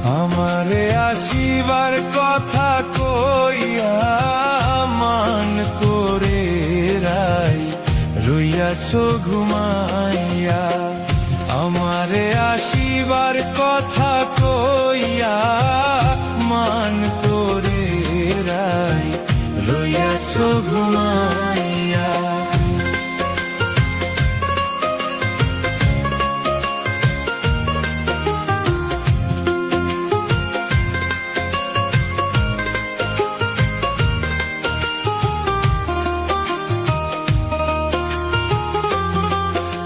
আমারে আসিবার কথা কইয়া মান করে রাই রইয়াছো ঘুমাইয়া। আমারে আসিবার কথা কইয়া মান করে রাই রইয়াছো ঘুমাইয়া।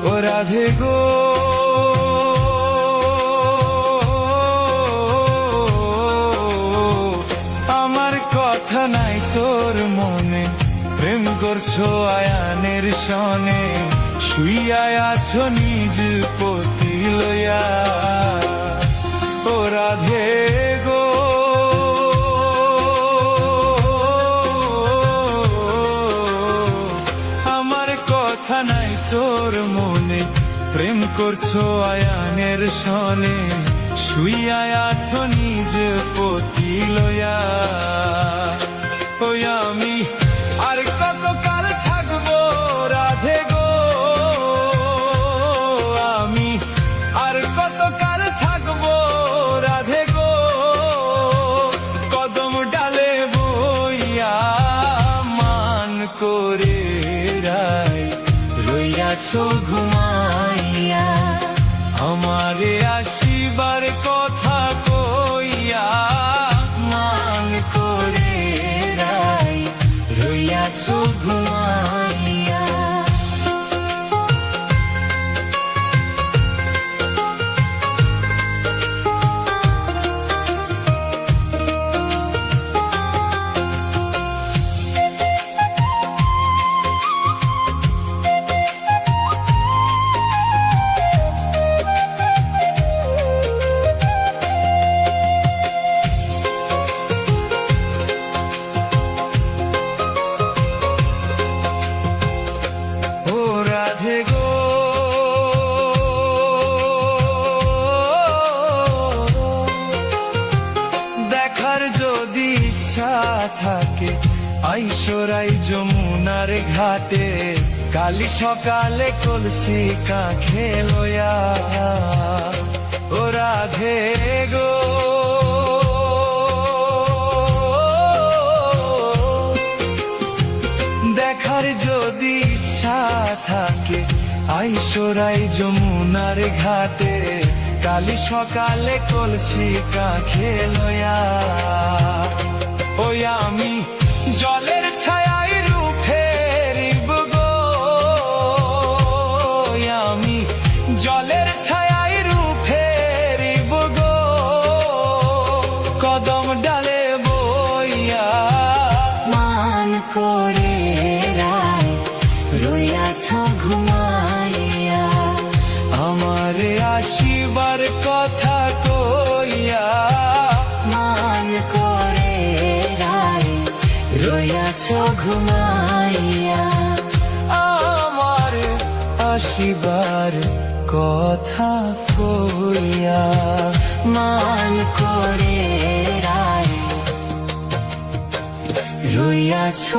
ও রাধে গো, আমার কথা নাই তোর মনে, প্রেম করছো আয়ানের সনে, শুইয়া আছো নিজ পতি লইয়া। ও রাধে গো, আমার কথা নাই তোর মনে, প্রেম করছো আয়ানের সনে, শুইয়া আছো নিজ পতি লইয়া। ওই আমি আর কত কাল থাকবো রাধে গো, আমি আর কত কাল থাকবো রাধে গো, কদম ডালে বইয়া মান করে রাই রইয়াছো ঘুমাইয়া। আমারে আসিবার কথা কইয়া মান করে রাই রইয়াছো ঘুমাইয়া। রাধে গো, দেখার যদি ইচ্ছা থাকে আইসরাই যমুনার ঘাটে, কালি সকালে কলসি কাঁখে লইয়া। ও রাধে গো, দেখার যদি ইচ্ছা থাকে আইসরাই যমুনার ঘাটে, কালি সকালে কলসি কাঁখে লইয়া। ওই আমি জলের ছায়ায় রূপ ফেরিব গো, আমি জলের ছায়ায় রূপ ফেরিব গো, কদম ডালে বইয়া মান করে রাই রইয়াছো ঘুমাইয়া। আমারে আসিবার কথা কইয়া মান করে রাই রইয়াছো ঘুমাইয়া। আমার আসিবার কথা কইয়া মান করে রাই রইয়াছো